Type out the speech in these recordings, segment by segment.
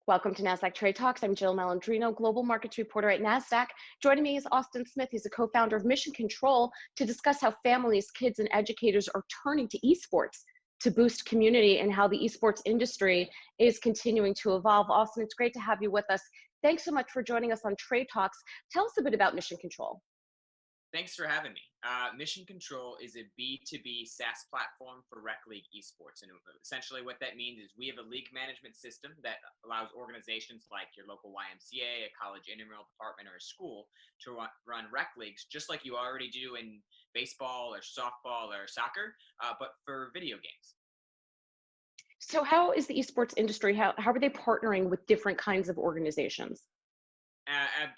Welcome to Nasdaq Trade Talks. I'm Jill Malandrino, Global Markets Reporter at Nasdaq. Joining me is Austin Smith. He's a co-founder of Mission Control to discuss how families, kids, and educators are turning to esports to boost community and how the esports industry is continuing to evolve. Austin, it's great to have you with us. Thanks so much for joining us on Trade Talks. Tell us a bit about Mission Control. Thanks for having me. Mission Control is a B2B SaaS platform for rec league esports. And essentially what that means is we have a league management system that allows organizations like your local YMCA, a college intramural department, or a school to run rec leagues, just like you already do in baseball or softball or soccer, but for video games. So how is the esports industry, how are they partnering with different kinds of organizations?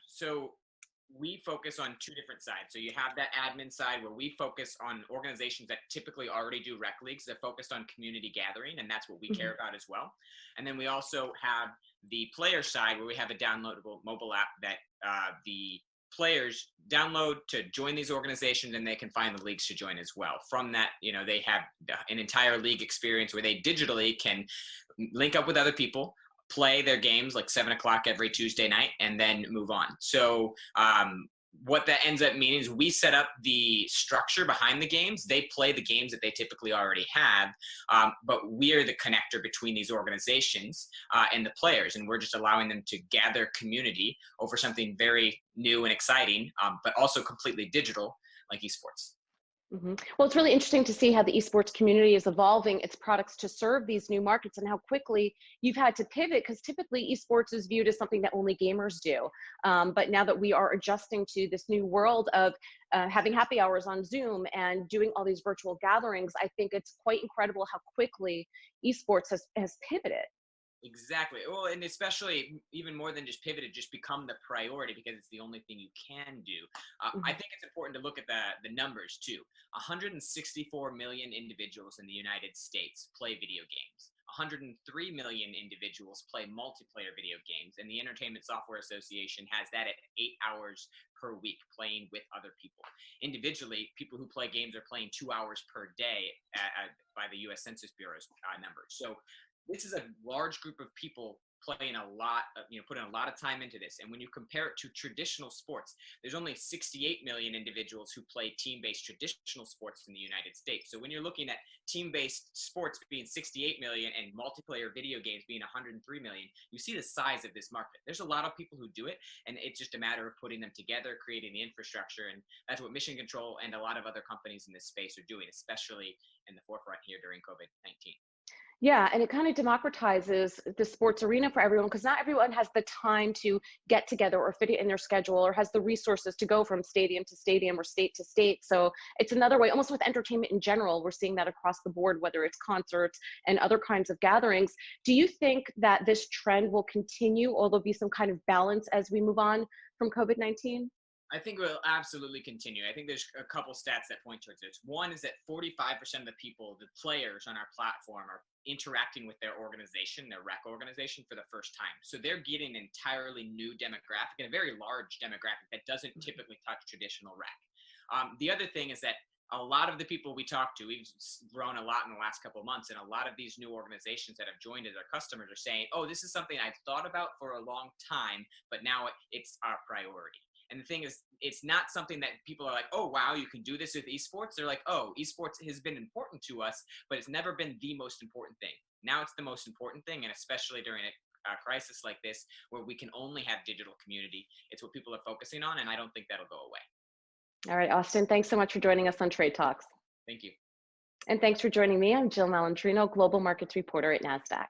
So we focus on two different sides. So you have that admin side where we focus on organizations that typically already do rec leagues. They're focused on community gathering, and that's what we care about as well. And then we also have the player side where we have a downloadable mobile app that the players download to join these organizations, and they can find the leagues to join as well. From that, they have an entire league experience where they digitally can link up with other people, play their games like 7 o'clock every Tuesday night, and then move on. So what that ends up meaning is we set up the structure behind the games. They play the games that they typically already have, but we are the connector between these organizations and the players, and we're just allowing them to gather community over something very new and exciting, but also completely digital, like esports. Well, it's really interesting to see how the esports community is evolving its products to serve these new markets and how quickly you've had to pivot, because typically esports is viewed as something that only gamers do. But now that we are adjusting to this new world of having happy hours on Zoom and doing all these virtual gatherings, I think it's quite incredible how quickly esports has pivoted. Exactly. Well, and especially even more than just pivoted, just become the priority because it's the only thing you can do. I think it's important to look at the numbers too. 164 million individuals in the United States play video games. 103 million individuals play multiplayer video games, and the Entertainment Software Association has that at 8 hours per week playing with other people. Individually, people who play games are playing 2 hours per day by the U.S. Census Bureau's numbers. So this is a large group of people playing a lot, putting a lot of time into this. And when you compare it to traditional sports, there's only 68 million individuals who play team-based traditional sports in the United States. So when you're looking at team-based sports being 68 million and multiplayer video games being 103 million, you see the size of this market. There's a lot of people who do it, and it's just a matter of putting them together, creating the infrastructure. And that's what Mission Control and a lot of other companies in this space are doing, especially in the forefront here during COVID-19. Yeah, and it kind of democratizes the sports arena for everyone, because not everyone has the time to get together or fit it in their schedule or has the resources to go from stadium to stadium or state to state. So it's another way, almost with entertainment in general, we're seeing that across the board, whether it's concerts and other kinds of gatherings. Do you think that this trend will continue, or there'll be some kind of balance as we move on from COVID-19? I think we'll absolutely continue. I think there's a couple stats that point towards this. One is that 45% of the people, the players on our platform, are interacting with their organization, their rec organization, for the first time. So they're getting an entirely new demographic, and a very large demographic that doesn't typically touch traditional rec. The other thing is that a lot of the people we talk to, we've grown a lot in the last couple of months, and a lot of these new organizations that have joined as our customers are saying, oh, this is something I've thought about for a long time, but now it's our priority. And the thing is, it's not something that people are like, oh, wow, you can do this with esports. They're like, oh, esports has been important to us, but it's never been the most important thing. Now it's the most important thing, and especially during a crisis like this, where we can only have digital community, it's what people are focusing on, and I don't think that'll go away. All right, Austin, thanks so much for joining us on Trade Talks. Thank you. And thanks for joining me. I'm Jill Malandrino, Global Markets Reporter at Nasdaq.